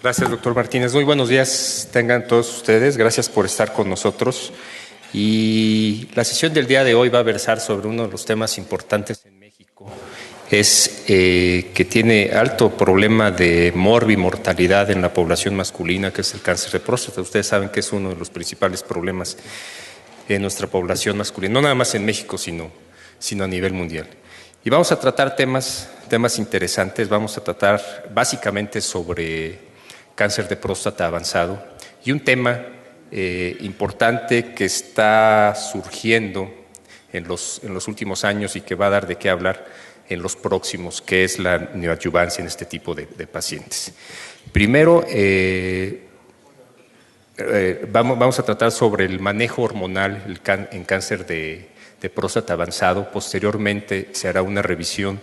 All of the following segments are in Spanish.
Gracias, doctor Martínez. Muy buenos días tengan todos ustedes. Gracias por estar con nosotros. Y la sesión del día de hoy va a versar sobre uno de los temas importantes en México. Es que tiene alto problema de morbimortalidad en la población masculina, que es el cáncer de próstata. Ustedes saben que es uno de los principales problemas en nuestra población masculina, no nada más en México, sino a nivel mundial. Y vamos a tratar temas interesantes. Vamos a tratar básicamente sobre cáncer de próstata avanzado y un tema importante que está surgiendo en los últimos años y que va a dar de qué hablar en los próximos, que es la neoadyuvancia en este tipo de pacientes. Primero, vamos a tratar sobre el manejo hormonal en cáncer de próstata avanzado. Posteriormente se hará una revisión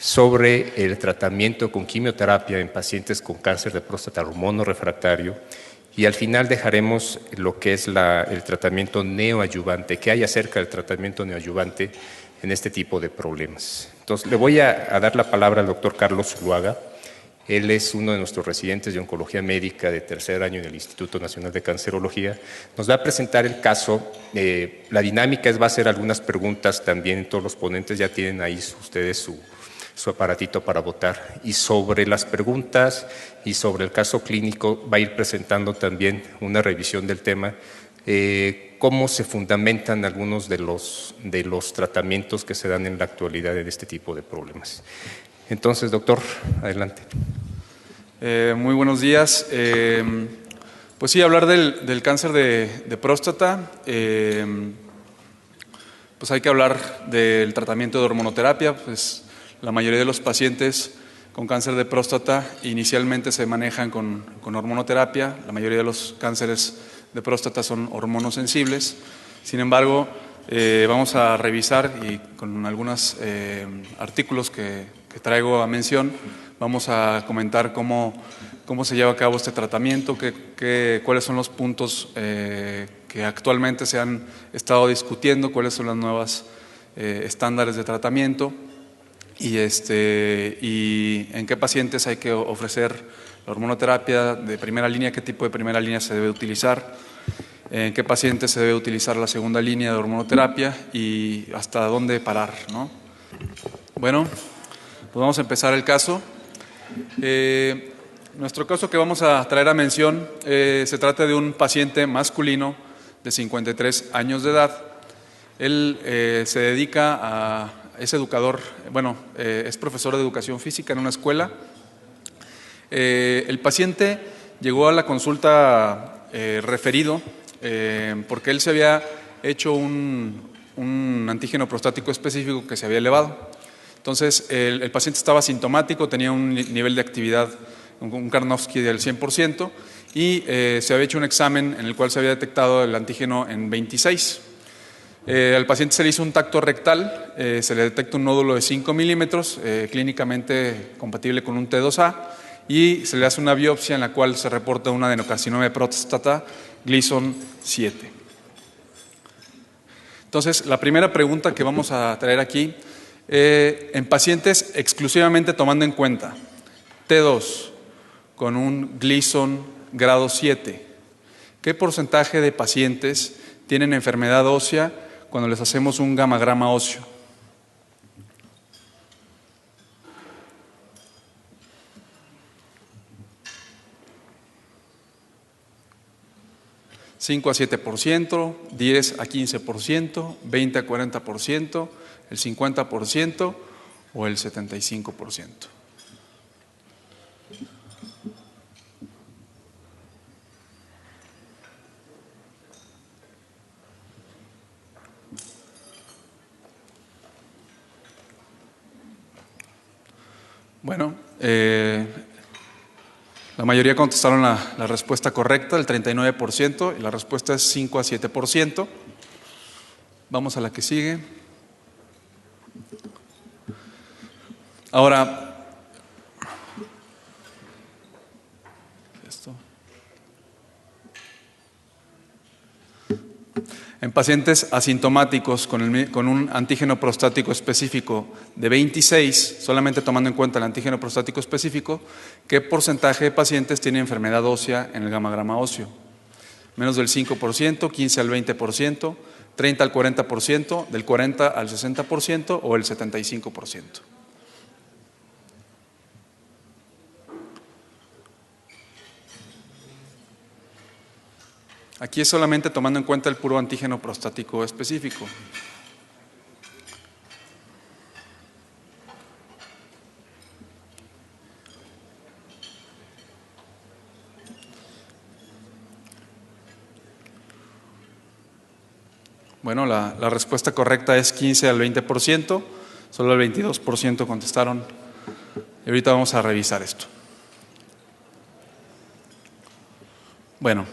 sobre el tratamiento con quimioterapia en pacientes con cáncer de próstata hormonorefractario y al final dejaremos lo que es el tratamiento neoadyuvante, qué hay acerca del tratamiento neoadyuvante en este tipo de problemas. Entonces, le voy a dar la palabra al doctor Carlos Zuluaga. Él es uno de nuestros residentes de oncología médica de tercer año en el Instituto Nacional de Cancerología. Nos va a presentar el caso. La dinámica va a hacer algunas preguntas también. Todos los ponentes ya tienen ahí ustedes su aparatito para votar. Y sobre las preguntas y sobre el caso clínico va a ir presentando también una revisión del tema, cómo se fundamentan algunos de los tratamientos que se dan en la actualidad en este tipo de problemas. Entonces, doctor, adelante. Muy buenos días. Pues sí, hablar del cáncer de próstata, pues hay que hablar del tratamiento de hormonoterapia. Pues la mayoría de los pacientes con cáncer de próstata inicialmente se manejan con hormonoterapia. La mayoría de los cánceres de próstata son hormonosensibles. Sin embargo, vamos a revisar y con algunos artículos que traigo a mención, vamos a comentar cómo se lleva a cabo este tratamiento, cuáles son los puntos que actualmente se han estado discutiendo, cuáles son las nuevas estándares de tratamiento y en qué pacientes hay que ofrecer la hormonoterapia de primera línea, qué tipo de primera línea se debe utilizar, en qué pacientes se debe utilizar la segunda línea de hormonoterapia y hasta dónde parar, ¿no? Bueno, pues vamos a empezar el caso. Nuestro caso que vamos a traer a mención se trata de un paciente masculino de 53 años de edad. Él se dedica es educador, es profesor de educación física en una escuela. El paciente llegó a la consulta referido porque él se había hecho un antígeno prostático específico que se había elevado. Entonces, el paciente estaba sintomático, tenía un nivel de actividad, un Karnofsky del 100%, y se había hecho un examen en el cual se había detectado el antígeno en 26. Al paciente se le hizo un tacto rectal, se le detecta un nódulo de 5 milímetros, clínicamente compatible con un T2A, y se le hace una biopsia en la cual se reporta un adenocarcinoma de próstata Gleason 7. Entonces, la primera pregunta que vamos a traer aquí, en pacientes exclusivamente tomando en cuenta T2 con un Gleason grado 7, ¿qué porcentaje de pacientes tienen enfermedad ósea cuando les hacemos un gamagrama óseo? ¿5 a 7%, 10 a 15%, 20 a 40%, el 50% o el 75%? Bueno, la mayoría contestaron la respuesta correcta, el 39%, y la respuesta es 5 a 7%. Vamos a la que sigue. Ahora, En pacientes asintomáticos con un antígeno prostático específico de 26, solamente tomando en cuenta el antígeno prostático específico, ¿qué porcentaje de pacientes tiene enfermedad ósea en el gamagrama óseo? Menos del 5%, 15 al 20%, 30 al 40%, del 40 al 60% o el 75%. Aquí es solamente tomando en cuenta el puro antígeno prostático específico. Bueno, la respuesta correcta es 15 al 20%, solo el 22% contestaron. Y ahorita vamos a revisar esto. Bueno,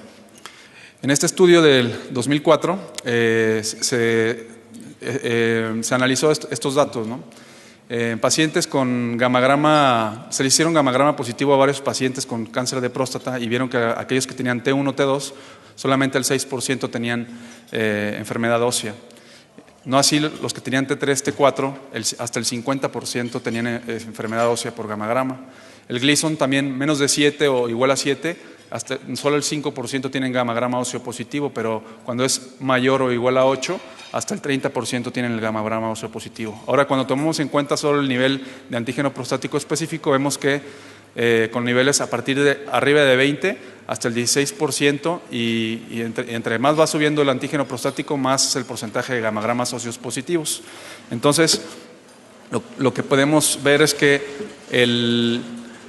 en este estudio del 2004 se analizó estos datos, ¿no? En pacientes con gamagrama, se le hicieron gamagrama positivo a varios pacientes con cáncer de próstata y vieron que aquellos que tenían T1, T2, solamente el 6% tenían enfermedad ósea. No así los que tenían T3, T4, hasta el 50% tenían enfermedad ósea por gamagrama. El Gleason también menos de 7 o igual a 7, hasta solo el 5% tienen gamagrama óseo positivo, pero cuando es mayor o igual a 8, hasta el 30% tienen el gamagrama óseo positivo. Ahora, cuando tomamos en cuenta solo el nivel de antígeno prostático específico, vemos que con niveles a partir de arriba de 20 hasta el 16%, y entre más va subiendo el antígeno prostático, más es el porcentaje de gamagramas óseos positivos. Entonces, lo que podemos ver es que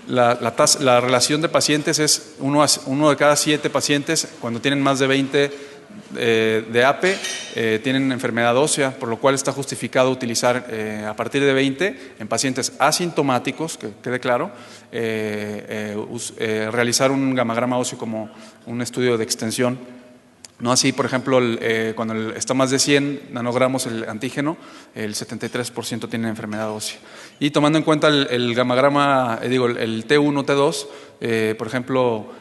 la relación de pacientes es uno de cada 7 pacientes, cuando tienen más de 20 de APE, tienen enfermedad ósea, por lo cual está justificado utilizar a partir de 20 en pacientes asintomáticos, que quede claro, realizar un gamagrama óseo como un estudio de extensión. No así, por ejemplo, cuando está más de 100 nanogramos el antígeno, el 73% tiene enfermedad ósea. Y tomando en cuenta el gamagrama, el T1, T2, por ejemplo,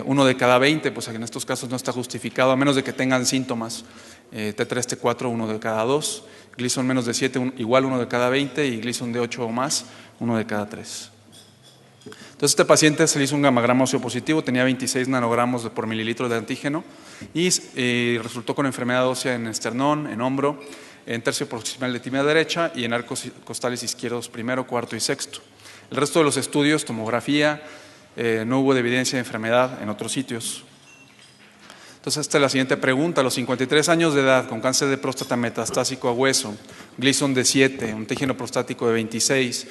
1 de cada 20, pues en estos casos no está justificado, a menos de que tengan síntomas. T3, T4, 1 de cada 2. Gleason menos de 7, igual 1 de cada 20. Y Gleason de 8 o más, 1 de cada 3. Entonces, este paciente se le hizo un gamagrama óseo positivo, tenía 26 nanogramos por mililitro de antígeno y resultó con enfermedad ósea en esternón, en hombro, en tercio proximal de tibia derecha y en arcos costales izquierdos primero, cuarto y sexto. El resto de los estudios, tomografía, no hubo evidencia de enfermedad en otros sitios. Entonces, esta es la siguiente pregunta. A los 53 años de edad, con cáncer de próstata metastásico a hueso, Gleason de 7, antígeno prostático de 26,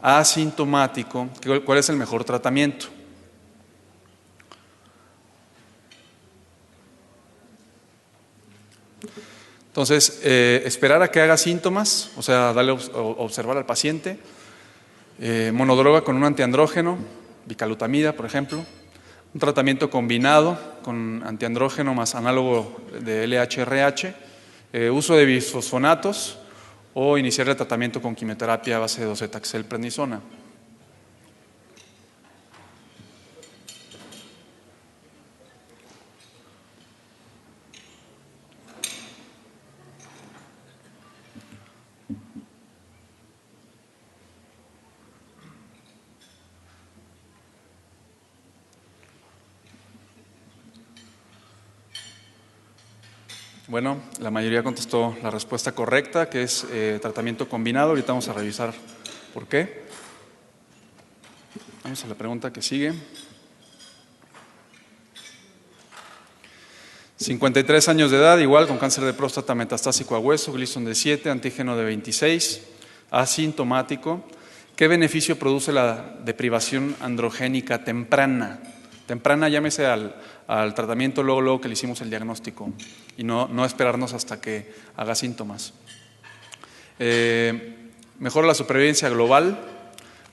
asintomático, ¿cuál es el mejor tratamiento? Entonces, esperar a que haga síntomas, o sea, observar al paciente, monodroga con un antiandrógeno, bicalutamida, por ejemplo, un tratamiento combinado con antiandrógeno más análogo de LHRH, uso de bisfosfonatos o iniciar el tratamiento con quimioterapia a base de docetaxel prednisona. Bueno, la mayoría contestó la respuesta correcta, que es tratamiento combinado. Ahorita vamos a revisar por qué. Vamos a la pregunta que sigue. 53 años de edad, igual con cáncer de próstata metastásico a hueso, Gleason de 7, antígeno de 26, asintomático. ¿Qué beneficio produce la deprivación androgénica temprana? Temprana, llámese al tratamiento luego que le hicimos el diagnóstico y no esperarnos hasta que haga síntomas. Mejora la supervivencia global,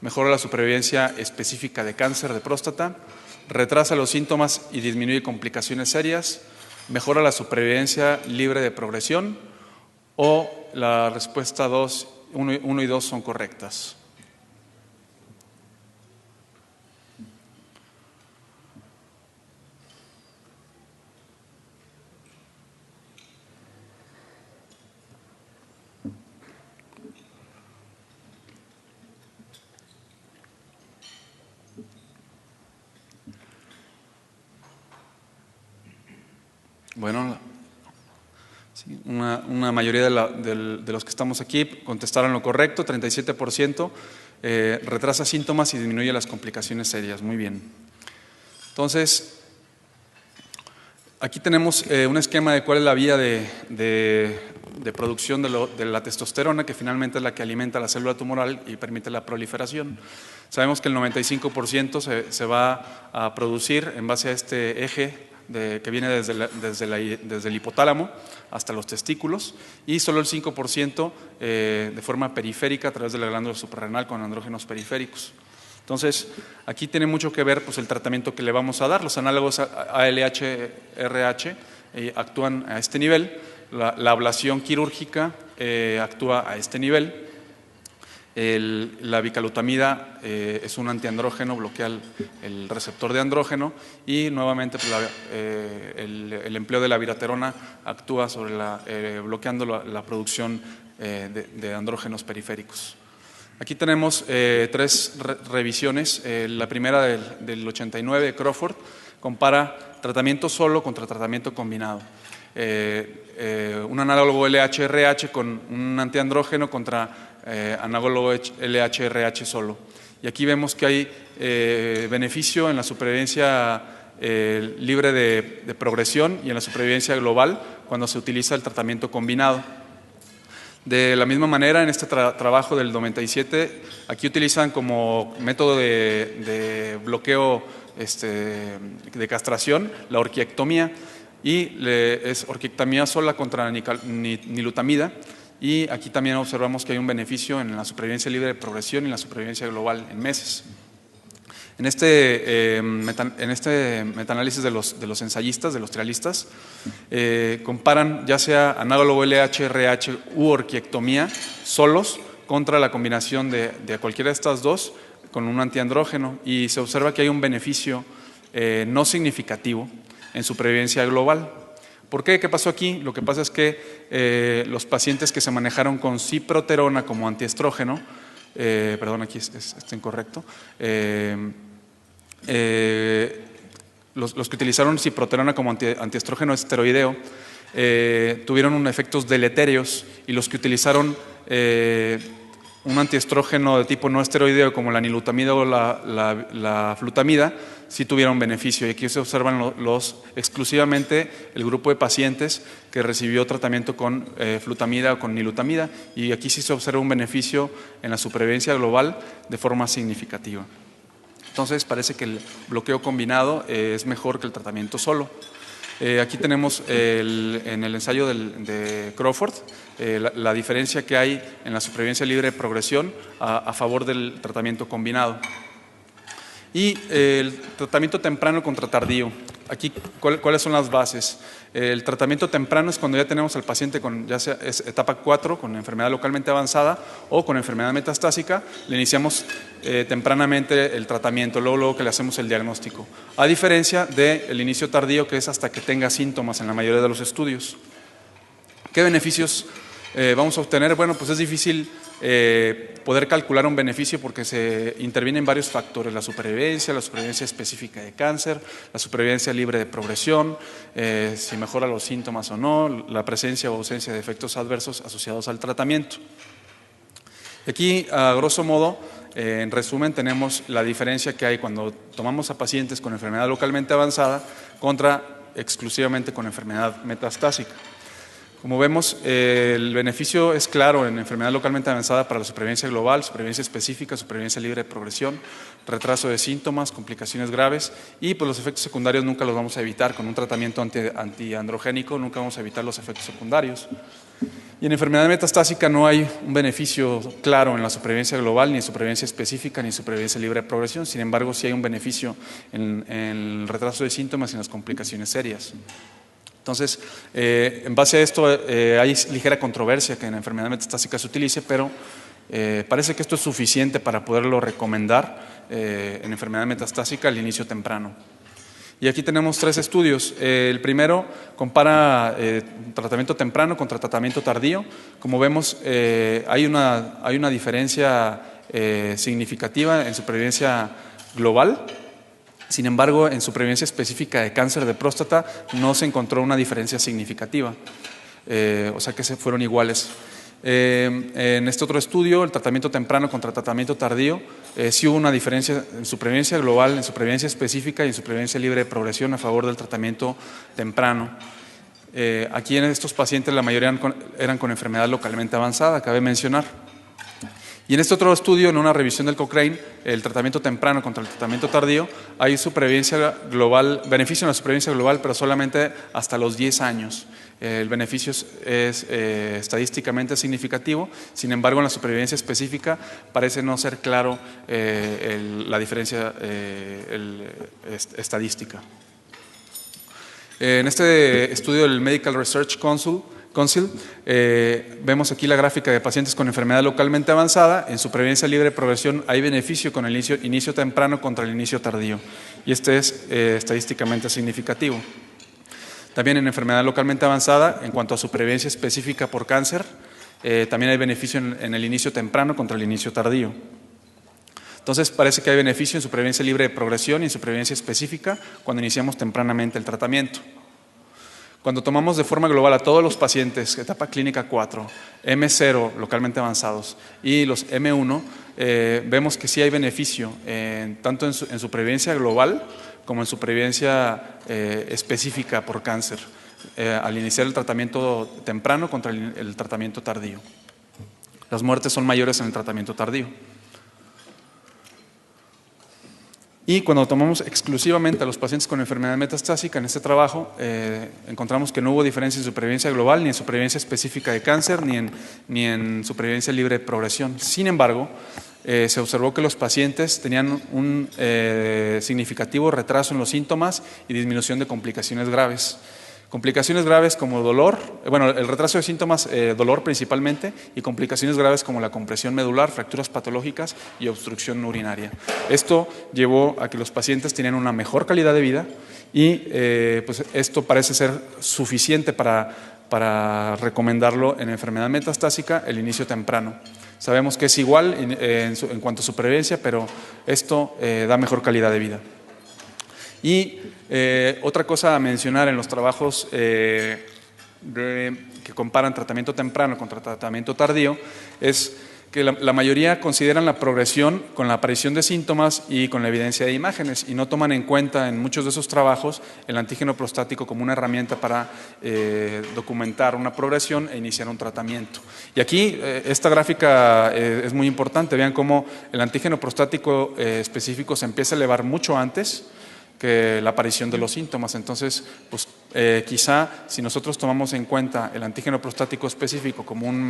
mejora la supervivencia específica de cáncer de próstata, retrasa los síntomas y disminuye complicaciones serias, mejora la supervivencia libre de progresión, o la respuesta 1 y 2 son correctas. Bueno, sí, una mayoría de los que estamos aquí contestaron lo correcto, 37%, retrasa síntomas y disminuye las complicaciones serias. Muy bien. Entonces, aquí tenemos un esquema de cuál es la vía de producción de la testosterona, que finalmente es la que alimenta la célula tumoral y permite la proliferación. Sabemos que el 95% se va a producir en base a este eje que viene desde el hipotálamo hasta los testículos, y solo el 5% de forma periférica a través de la glándula suprarrenal con andrógenos periféricos. Entonces, aquí tiene mucho que ver pues, el tratamiento que le vamos a dar. Los análogos ALH-RH actúan a este nivel, la ablación quirúrgica actúa a este nivel. La bicalutamida es un antiandrógeno, bloquea el receptor de andrógeno, y nuevamente pues, el empleo de la viraterona actúa sobre bloqueando la producción de andrógenos periféricos. Aquí tenemos tres revisiones. La primera del 89 de Crawford compara tratamiento solo contra tratamiento combinado. Un análogo LH-RH con un antiandrógeno contra análogo LH-RH solo. Y aquí vemos que hay beneficio en la supervivencia libre de progresión y en la supervivencia global cuando se utiliza el tratamiento combinado. De la misma manera, en este trabajo del 97, aquí utilizan como método de bloqueo de castración la orquiectomía, y es orquiectomía sola contra nilutamida, y aquí también observamos que hay un beneficio en la supervivencia libre de progresión y en la supervivencia global en meses. En este metaanálisis de los ensayistas, de los trialistas, comparan ya sea análogo LH-RH u orquiectomía solos contra la combinación de cualquiera de estas dos con un antiandrógeno, y se observa que hay un beneficio no significativo en supervivencia global. ¿Por qué? ¿Qué pasó aquí? Lo que pasa es que los pacientes que se manejaron con ciproterona como antiestrógeno, perdón, aquí está incorrecto, los que utilizaron ciproterona como antiestrógeno esteroideo tuvieron efectos deleterios, y los que utilizaron un antiestrógeno de tipo no esteroideo como la nilutamida o la flutamida sí tuvieron beneficio. Y aquí se observan exclusivamente el grupo de pacientes que recibió tratamiento con flutamida o con nilutamida, y aquí sí se observa un beneficio en la supervivencia global de forma significativa. Entonces parece que el bloqueo combinado es mejor que el tratamiento solo. Aquí tenemos en el ensayo de Crawford la diferencia que hay en la supervivencia libre de progresión a favor del tratamiento combinado. Y el tratamiento temprano contra tardío. Aquí, ¿cuáles son las bases? El tratamiento temprano es cuando ya tenemos al paciente con ya sea etapa 4, con enfermedad localmente avanzada o con enfermedad metastásica. Le iniciamos tempranamente el tratamiento, luego que le hacemos el diagnóstico. A diferencia del inicio tardío, que es hasta que tenga síntomas en la mayoría de los estudios. ¿Qué beneficios vamos a obtener? Bueno, pues es difícil poder calcular un beneficio porque se intervienen varios factores: la supervivencia específica de cáncer, la supervivencia libre de progresión, si mejora los síntomas o no, la presencia o ausencia de efectos adversos asociados al tratamiento. Aquí, a grosso modo, en resumen, tenemos la diferencia que hay cuando tomamos a pacientes con enfermedad localmente avanzada contra exclusivamente con enfermedad metastásica. Como vemos, el beneficio es claro en enfermedad localmente avanzada para la supervivencia global, supervivencia específica, supervivencia libre de progresión, retraso de síntomas, complicaciones graves, y pues los efectos secundarios nunca los vamos a evitar. Con un tratamiento antiandrogénico nunca vamos a evitar los efectos secundarios. Y en enfermedad metastásica no hay un beneficio claro en la supervivencia global, ni en supervivencia específica, ni en supervivencia libre de progresión. Sin embargo, sí hay un beneficio en el retraso de síntomas y en las complicaciones serias. Entonces, en base a esto, hay ligera controversia que en enfermedad metastásica se utilice, pero parece que esto es suficiente para poderlo recomendar en enfermedad metastásica al inicio temprano. Y aquí tenemos 3 estudios. El primero compara tratamiento temprano contra tratamiento tardío. Como vemos, hay una diferencia significativa en supervivencia global Sin embargo, en supervivencia específica de cáncer de próstata no se encontró una diferencia significativa, o sea que se fueron iguales. En este otro estudio, el tratamiento temprano contra tratamiento tardío, sí hubo una diferencia en supervivencia global, en supervivencia específica y en supervivencia libre de progresión a favor del tratamiento temprano. Aquí en estos pacientes la mayoría eran con enfermedad localmente avanzada, cabe mencionar. Y en este otro estudio, en una revisión del Cochrane, el tratamiento temprano contra el tratamiento tardío, hay supervivencia global, beneficio en la supervivencia global, pero solamente hasta los 10 años. El beneficio es estadísticamente significativo, sin embargo en la supervivencia específica parece no ser claro la diferencia estadística. En este estudio del Medical Research Council, vemos aquí la gráfica de pacientes con enfermedad localmente avanzada. En supervivencia libre de progresión hay beneficio con el inicio temprano contra el inicio tardío, y este es estadísticamente significativo. También en enfermedad localmente avanzada, en cuanto a supervivencia específica por cáncer, también hay beneficio en el inicio temprano contra el inicio tardío. Entonces parece que hay beneficio en supervivencia libre de progresión y en supervivencia específica cuando iniciamos tempranamente el tratamiento. Cuando tomamos de forma global a todos los pacientes, etapa clínica 4, M0 localmente avanzados y los M1, vemos que sí hay beneficio tanto en supervivencia global como en supervivencia específica por cáncer al iniciar el tratamiento temprano contra el tratamiento tardío. Las muertes son mayores en el tratamiento tardío. Y cuando tomamos exclusivamente a los pacientes con enfermedad metastásica en este trabajo, encontramos que no hubo diferencia en supervivencia global, ni en supervivencia específica de cáncer, ni en supervivencia libre de progresión. Sin embargo, se observó que los pacientes tenían un significativo retraso en los síntomas y disminución de complicaciones graves. Complicaciones graves como dolor, bueno, el retraso de síntomas, dolor principalmente, y complicaciones graves como la compresión medular, fracturas patológicas y obstrucción urinaria. Esto llevó a que los pacientes tenían una mejor calidad de vida y pues esto parece ser suficiente para recomendarlo en enfermedad metastásica el inicio temprano. Sabemos que es igual en cuanto a supervivencia, pero esto da mejor calidad de vida. Y otra cosa a mencionar en los trabajos que comparan tratamiento temprano contra tratamiento tardío es que la mayoría consideran la progresión con la aparición de síntomas y con la evidencia de imágenes, y no toman en cuenta en muchos de esos trabajos el antígeno prostático como una herramienta para documentar una progresión e iniciar un tratamiento. Y aquí esta gráfica es muy importante. Vean cómo el antígeno prostático específico se empieza a elevar mucho antes que la aparición de los síntomas. Entonces, pues, quizá si nosotros tomamos en cuenta el antígeno prostático específico como un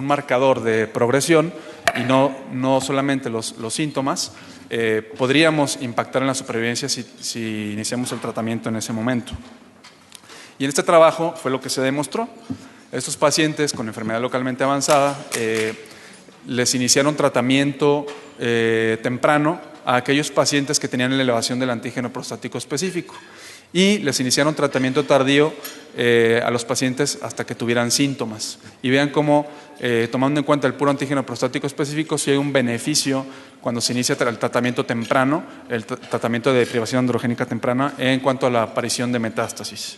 marcador de progresión y no solamente los síntomas, podríamos impactar en la supervivencia si iniciamos el tratamiento en ese momento. Y en este trabajo fue lo que se demostró. Estos pacientes con enfermedad localmente avanzada les iniciaron tratamiento temprano a aquellos pacientes que tenían la elevación del antígeno prostático específico, y les iniciaron tratamiento tardío a los pacientes hasta que tuvieran síntomas. Y vean cómo, tomando en cuenta el puro antígeno prostático específico, sí hay un beneficio cuando se inicia el tratamiento temprano, el tratamiento de privación androgénica temprana en cuanto a la aparición de metástasis.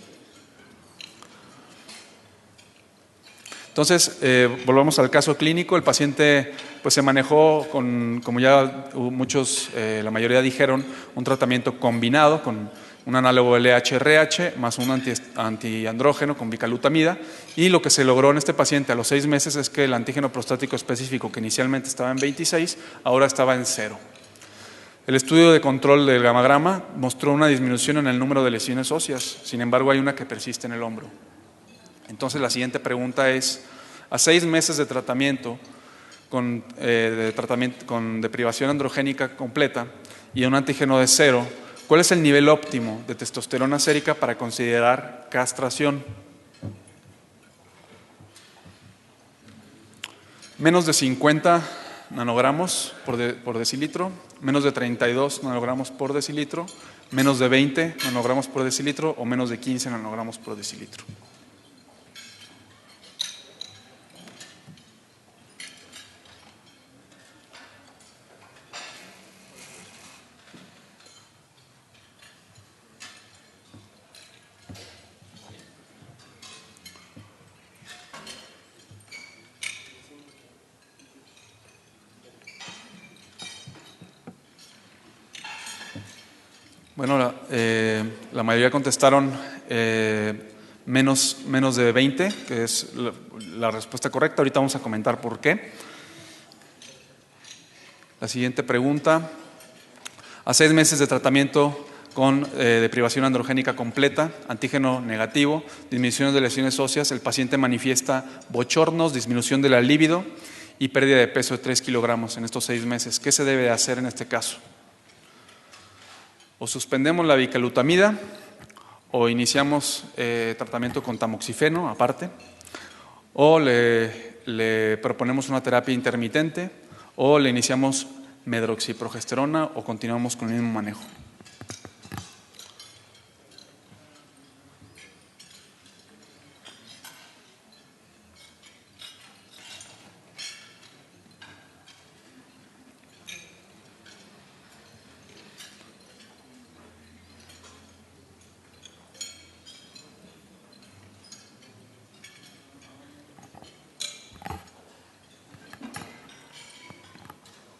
Entonces, volvamos al caso clínico. El paciente pues, se manejó con, como ya muchos, la mayoría dijeron, un tratamiento combinado con un análogo LH-RH más un antiandrógeno con bicalutamida, y lo que se logró en este paciente a los 6 meses es que el antígeno prostático específico, que inicialmente estaba en 26, ahora estaba en 0. El estudio de control del gamagrama mostró una disminución en el número de lesiones óseas, sin embargo hay una que persiste en el hombro. Entonces la siguiente pregunta es, a 6 meses de tratamiento con deprivación androgénica completa y un antígeno de 0, ¿cuál es el nivel óptimo de testosterona sérica para considerar castración? Menos de 50 nanogramos por decilitro, menos de 32 nanogramos por decilitro, menos de 20 nanogramos por decilitro o menos de 15 nanogramos por decilitro. Bueno, la mayoría contestaron menos de 20, que es la respuesta correcta. Ahorita vamos a comentar por qué. La siguiente pregunta. A 6 meses de tratamiento con deprivación androgénica completa, antígeno negativo, disminución de lesiones óseas, el paciente manifiesta bochornos, disminución de la libido y pérdida de peso de 3 kilogramos en estos 6 meses. ¿Qué se debe de hacer en este caso? O suspendemos la bicalutamida o iniciamos tratamiento con tamoxifeno aparte, o le proponemos una terapia intermitente, o le iniciamos medroxiprogesterona o continuamos con el mismo manejo.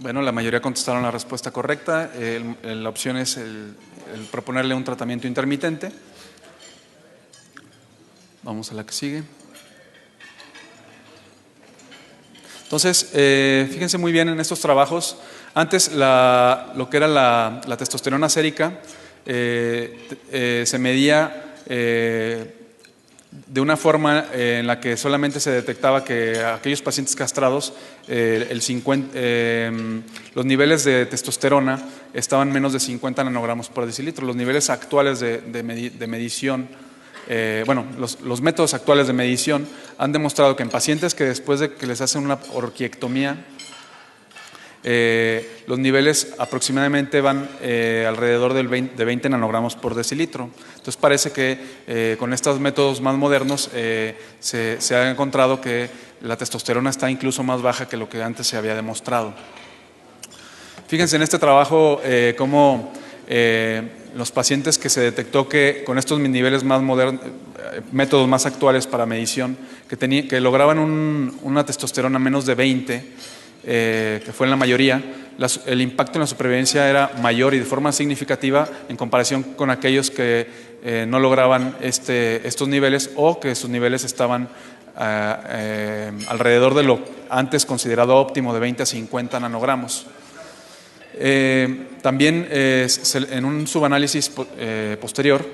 Bueno, la mayoría contestaron la respuesta correcta. La opción es el proponerle un tratamiento intermitente. Vamos a la que sigue. Entonces, fíjense muy bien en estos trabajos. Antes lo que era la testosterona sérica se medía de una forma en la que solamente se detectaba que aquellos pacientes castrados, los niveles de testosterona estaban menos de 50 nanogramos por decilitro. Los niveles actuales de medición, los métodos actuales de medición han demostrado que en pacientes que después de que les hacen una orquiectomía, los niveles aproximadamente van alrededor de 20 nanogramos por decilitro. Entonces parece que con estos métodos más modernos se ha encontrado que la testosterona está incluso más baja que lo que antes se había demostrado. Fíjense en este trabajo cómo los pacientes que se detectó que con estos niveles más modernos, métodos más actuales para medición, que lograban una testosterona menos de 20, que fue en la mayoría, el impacto en la supervivencia era mayor y de forma significativa en comparación con aquellos que no lograban estos niveles o que sus niveles estaban alrededor de lo antes considerado óptimo de 20 a 50 nanogramos. También en un subanálisis posterior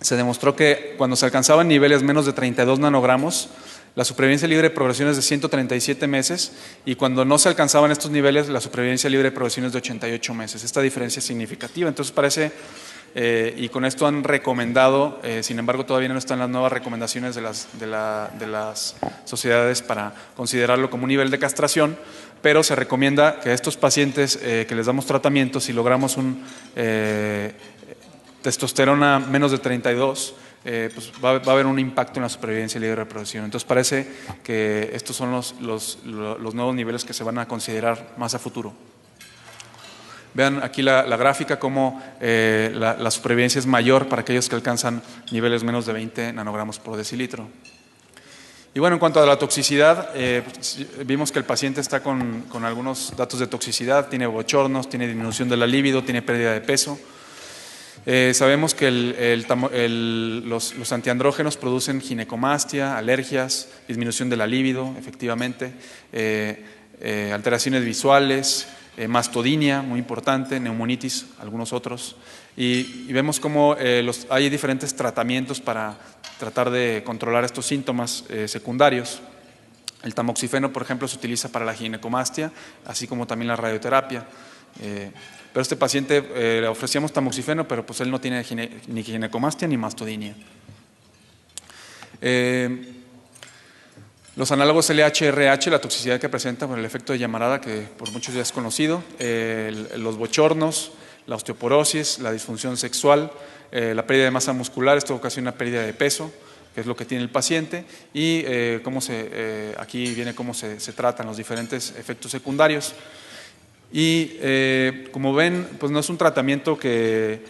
se demostró que cuando se alcanzaban niveles menos de 32 nanogramos, la supervivencia libre de progresión es de 137 meses y cuando no se alcanzaban estos niveles, la supervivencia libre de progresión es de 88 meses. Esta diferencia es significativa. Entonces parece, y con esto han recomendado, sin embargo todavía no están las nuevas recomendaciones de las sociedades para considerarlo como un nivel de castración, pero se recomienda que a estos pacientes que les damos tratamiento, si logramos un testosterona menos de 32, pues va a haber un impacto en la supervivencia libre de reproducción. Entonces parece que estos son los nuevos niveles que se van a considerar más a futuro. Vean aquí la gráfica cómo la supervivencia es mayor para aquellos que alcanzan niveles menos de 20 nanogramos por decilitro. Y bueno, en cuanto a la toxicidad, vimos que el paciente está con algunos datos de toxicidad, tiene bochornos, tiene disminución de la libido, tiene pérdida de peso. Sabemos que los antiandrógenos producen ginecomastia, alergias, disminución de la libido, efectivamente, alteraciones visuales, mastodinia, muy importante, neumonitis, algunos otros. Y vemos cómo hay diferentes tratamientos para tratar de controlar estos síntomas secundarios. El tamoxifeno, por ejemplo, se utiliza para la ginecomastia, así como también la radioterapia. Pero a este paciente le ofrecíamos tamoxifeno, pero pues él no tiene ni ginecomastia ni mastodinia. Los análogos LH-RH, la toxicidad que presenta por el efecto de llamarada, que por muchos ya es conocido, los bochornos, la osteoporosis, la disfunción sexual, la pérdida de masa muscular, esto ocasiona pérdida de peso, que es lo que tiene el paciente, y aquí viene cómo se tratan los diferentes efectos secundarios. Y como ven, pues no es un tratamiento que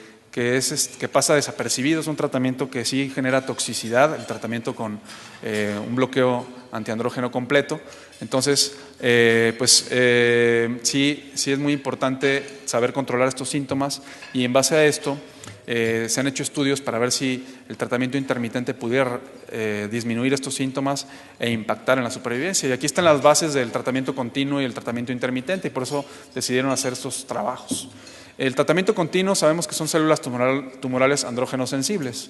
pasa desapercibido, es un tratamiento que sí genera toxicidad, el tratamiento con un bloqueo antiandrógeno completo. Entonces, sí es muy importante saber controlar estos síntomas, y en base a esto se han hecho estudios para ver si el tratamiento intermitente pudiera disminuir estos síntomas e impactar en la supervivencia. Y aquí están las bases del tratamiento continuo y el tratamiento intermitente, y por eso decidieron hacer estos trabajos. El tratamiento continuo sabemos que son células tumorales andrógeno sensibles,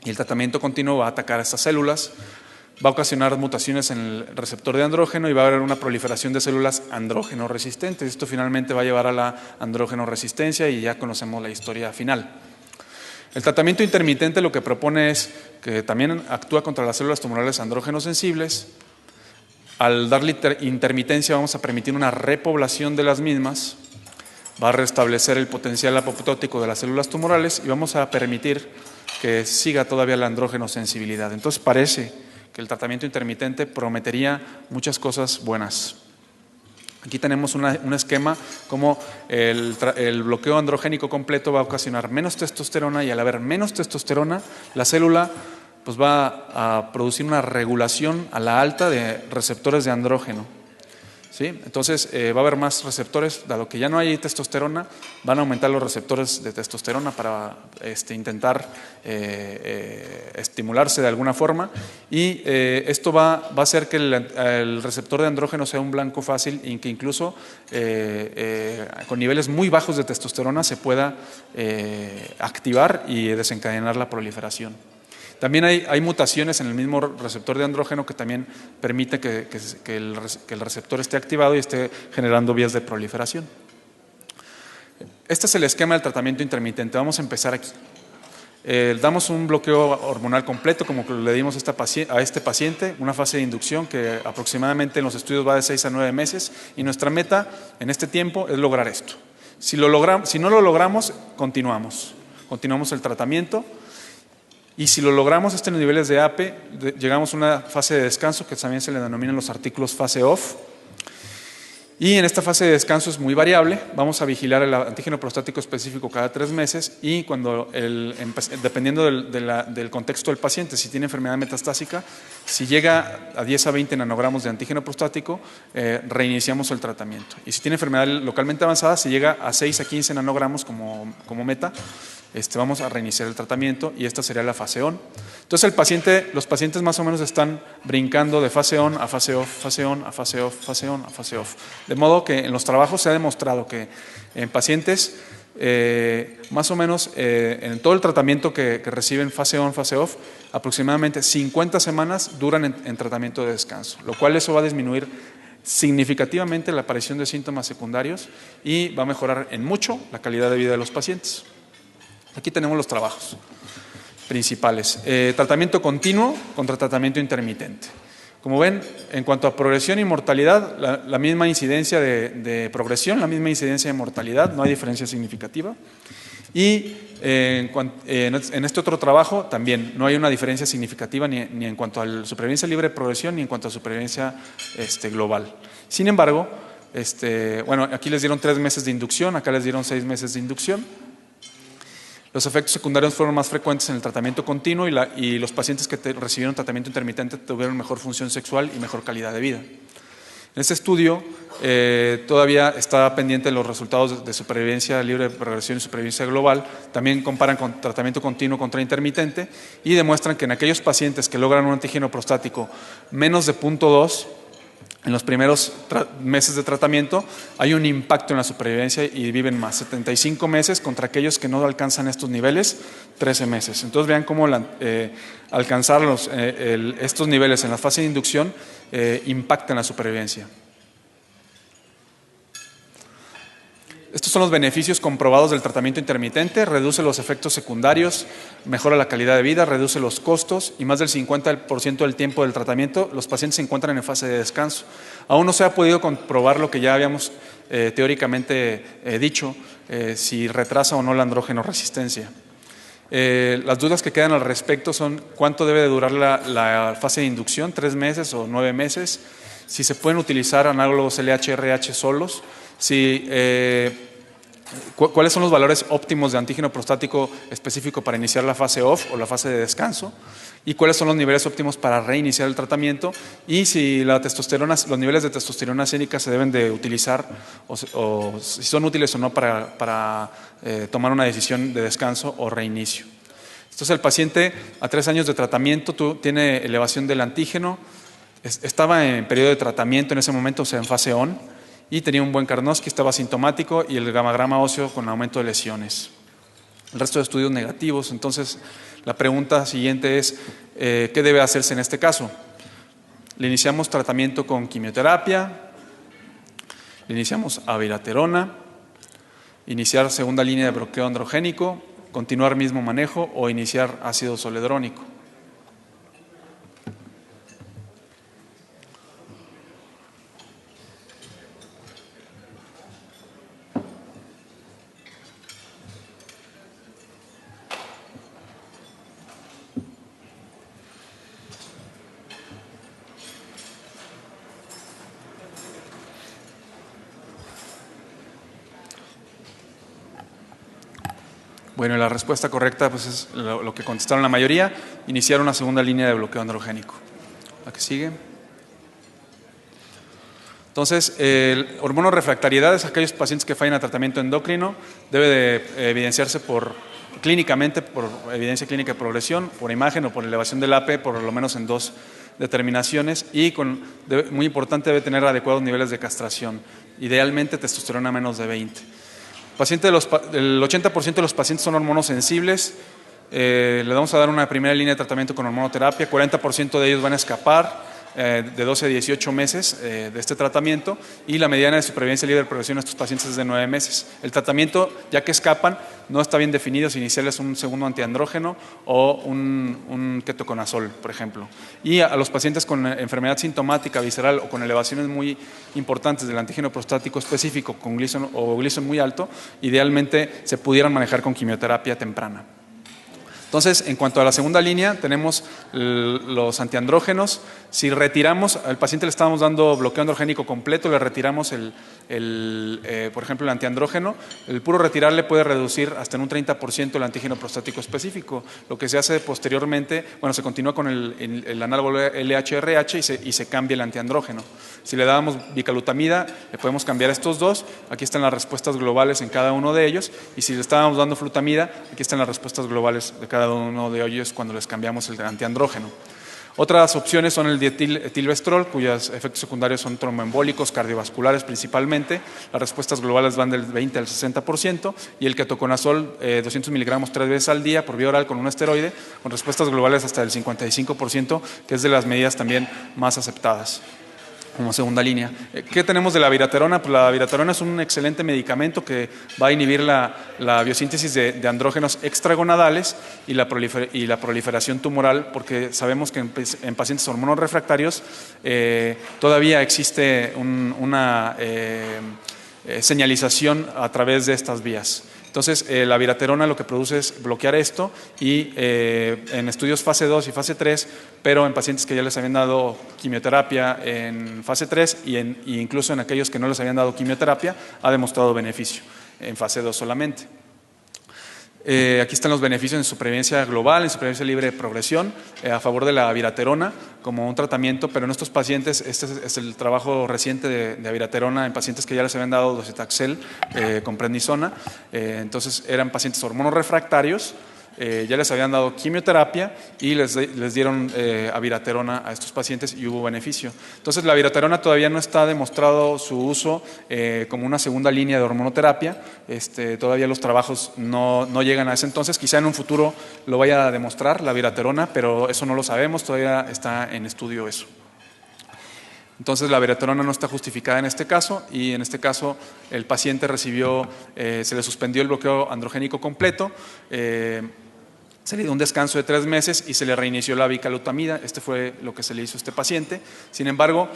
y el tratamiento continuo va a atacar a estas células, va a ocasionar mutaciones en el receptor de andrógeno y va a haber una proliferación de células andrógeno resistentes. Esto finalmente va a llevar a la andrógeno resistencia, y ya conocemos la historia final. El tratamiento intermitente lo que propone es que también actúa contra las células tumorales andrógeno sensibles. Al darle intermitencia vamos a permitir una repoblación de las mismas, va a restablecer el potencial apoptótico de las células tumorales y vamos a permitir que siga todavía la andrógeno sensibilidad. Entonces parece que el tratamiento intermitente prometería muchas cosas buenas. Aquí tenemos un esquema como el bloqueo androgénico completo va a ocasionar menos testosterona, y al haber menos testosterona, la célula pues va a producir una regulación a la alta de receptores de andrógeno. ¿Sí? Entonces va a haber más receptores, dado que ya no hay testosterona, van a aumentar los receptores de testosterona para intentar estimularse de alguna forma, y esto va a hacer que el receptor de andrógeno sea un blanco fácil, y que incluso con niveles muy bajos de testosterona se pueda activar y desencadenar la proliferación. También hay mutaciones en el mismo receptor de andrógeno que también permite que el receptor esté activado y esté generando vías de proliferación. Este es el esquema del tratamiento intermitente. Vamos a empezar aquí. Damos un bloqueo hormonal completo, como le dimos a este paciente, una fase de inducción que aproximadamente en los estudios va de 6 a 9 meses, y nuestra meta en este tiempo es lograr esto. Si no lo logramos, continuamos el tratamiento. Y si lo logramos, estos niveles de APE, llegamos a una fase de descanso que también se le denomina en los artículos fase off. Y en esta fase de descanso es muy variable. Vamos a vigilar el antígeno prostático específico cada 3 meses, y cuando dependiendo del contexto del paciente, si tiene enfermedad metastásica, si llega a 10 a 20 nanogramos de antígeno prostático, reiniciamos el tratamiento. Y si tiene enfermedad localmente avanzada, si llega a 6 a 15 nanogramos como meta, vamos a reiniciar el tratamiento, y esta sería la fase on. Entonces los pacientes más o menos están brincando de fase on a fase off, fase on a fase off, fase on a fase off. De modo que en los trabajos se ha demostrado que en pacientes más o menos en todo el tratamiento que reciben fase on, fase off, aproximadamente 50 semanas duran en tratamiento de descanso, lo cual eso va a disminuir significativamente la aparición de síntomas secundarios y va a mejorar en mucho la calidad de vida de los pacientes. Aquí tenemos los trabajos principales. Tratamiento continuo contra tratamiento intermitente. Como ven, en cuanto a progresión y mortalidad, la misma incidencia de progresión, la misma incidencia de mortalidad, no hay diferencia significativa. Y en este otro trabajo también no hay una diferencia significativa ni en cuanto a la supervivencia libre de progresión ni en cuanto a supervivencia global. Sin embargo, bueno, aquí les dieron 3 meses de inducción, acá les dieron 6 meses de inducción. Los efectos secundarios fueron más frecuentes en el tratamiento continuo y los pacientes que recibieron tratamiento intermitente tuvieron mejor función sexual y mejor calidad de vida. En este estudio todavía está pendiente los resultados de supervivencia libre de progresión y supervivencia global. También comparan con tratamiento continuo contra intermitente y demuestran que en aquellos pacientes que logran un antígeno prostático menos de 0.2 en los primeros meses de tratamiento hay un impacto en la supervivencia y viven más, 75 meses contra aquellos que no alcanzan estos niveles, 13 meses. Entonces vean cómo alcanzar estos niveles en la fase de inducción impacta en la supervivencia. Estos son los beneficios comprobados del tratamiento intermitente: reduce los efectos secundarios, mejora la calidad de vida, reduce los costos y más del 50% del tiempo del tratamiento los pacientes se encuentran en fase de descanso. Aún no se ha podido comprobar lo que ya habíamos teóricamente dicho, si retrasa o no la andrógeno resistencia. Las dudas que quedan al respecto son cuánto debe de durar la fase de inducción, 3 meses o 9 meses, si se pueden utilizar análogos LH-RH solos, cuáles son los valores óptimos de antígeno prostático específico para iniciar la fase off o la fase de descanso, y cuáles son los niveles óptimos para reiniciar el tratamiento y si la testosterona, los niveles de testosterona sénica se deben de utilizar o si son útiles o no para tomar una decisión de descanso o reinicio. Entonces el paciente a 3 años de tratamiento tiene elevación del antígeno, estaba en periodo de tratamiento en ese momento, o sea en fase ON, y tenía un buen Karnofsky, estaba asintomático y el gamagrama óseo con aumento de lesiones. El resto de estudios negativos. Entonces la pregunta siguiente es, ¿qué debe hacerse en este caso? Le iniciamos tratamiento con quimioterapia, le iniciamos abiraterona, iniciar segunda línea de bloqueo androgénico, continuar mismo manejo o iniciar ácido zoledrónico. Bueno, la respuesta correcta pues es lo que contestaron la mayoría, iniciar una segunda línea de bloqueo androgénico. ¿La que sigue? Entonces, hormonorefractariedad es aquellos pacientes que fallan a tratamiento endocrino, debe de evidenciarse clínicamente por evidencia clínica de progresión, por imagen o por elevación del AP, por lo menos en 2 determinaciones y muy importante debe tener adecuados niveles de castración, idealmente testosterona menos de 20. El 80% de los pacientes son hormonosensibles, le vamos a dar una primera línea de tratamiento con hormonoterapia, 40% de ellos van a escapar de 12 a 18 meses de este tratamiento y la mediana de supervivencia libre de progresión de estos pacientes es de 9 meses. El tratamiento, ya que escapan, no está bien definido si iniciarles un segundo antiandrógeno o un ketoconazol, por ejemplo. Y a los pacientes con enfermedad sintomática visceral o con elevaciones muy importantes del antígeno prostático específico con Gleason o Gleason muy alto, idealmente se pudieran manejar con quimioterapia temprana. Entonces, en cuanto a la segunda línea, tenemos los antiandrógenos. Si retiramos, al paciente le estábamos dando bloqueo androgénico completo, le retiramos por ejemplo, el antiandrógeno, el puro retirarle puede reducir hasta en un 30% el antígeno prostático específico. Lo que se hace posteriormente, bueno, se continúa con el análogo LHRH y se cambia el antiandrógeno. Si le dábamos bicalutamida, le podemos cambiar estos dos. Aquí están las respuestas globales en cada uno de ellos. Y si le estábamos dando flutamida, aquí están las respuestas globales de cada uno de ellos cuando les cambiamos el antiandrógeno. Otras opciones son el dietilvestrol, cuyos efectos secundarios son tromboembólicos, cardiovasculares principalmente. Las respuestas globales van del 20 al 60%. Y el ketoconazol, 200 miligramos 3 veces al día por vía oral con un esteroide, con respuestas globales hasta el 55%, que es de las medidas también más aceptadas como segunda línea. ¿Qué tenemos de la abiraterona? Pues la abiraterona es un excelente medicamento que va a inhibir la biosíntesis de andrógenos extragonadales y la proliferación tumoral, porque sabemos que en pacientes hormonorefractarios todavía existe una señalización a través de estas vías. Entonces, la abiraterona lo que produce es bloquear esto y en estudios fase 2 y fase 3, pero en pacientes que ya les habían dado quimioterapia en fase 3 e incluso en aquellos que no les habían dado quimioterapia, ha demostrado beneficio en fase 2 solamente. Aquí están los beneficios en supervivencia global, en supervivencia libre de progresión, a favor de la abiraterona como un tratamiento, pero en estos pacientes, este es el trabajo reciente de abiraterona en pacientes que ya les habían dado docetaxel con prednisona, entonces eran pacientes hormonorefractarios, ya les habían dado quimioterapia y les dieron abiraterona a estos pacientes y hubo beneficio. Entonces la abiraterona todavía no está demostrado su uso como una segunda línea de hormonoterapia, todavía los trabajos no llegan a ese entonces, quizá en un futuro lo vaya a demostrar la abiraterona, pero eso no lo sabemos, todavía está en estudio eso. Entonces la abiraterona no está justificada en este caso y en este caso el paciente recibió, se le suspendió el bloqueo androgénico completo, se le dio un descanso de 3 meses y se le reinició la bicalutamida. Este fue lo que se le hizo a este paciente. Sin embargo,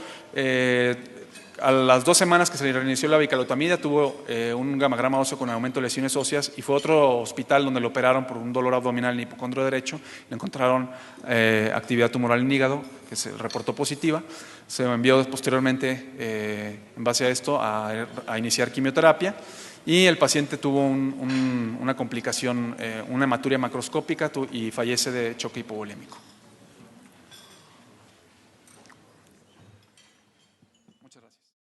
a las 2 semanas que se le reinició la bicalutamida tuvo un gamagrama óseo con aumento de lesiones óseas y fue a otro hospital donde lo operaron por un dolor abdominal en hipocondrio derecho. Le encontraron actividad tumoral en hígado que se reportó positiva. Se envió posteriormente en base a esto a iniciar quimioterapia. Y el paciente tuvo una complicación, una hematuria macroscópica y fallece de choque hipovolémico. Muchas gracias.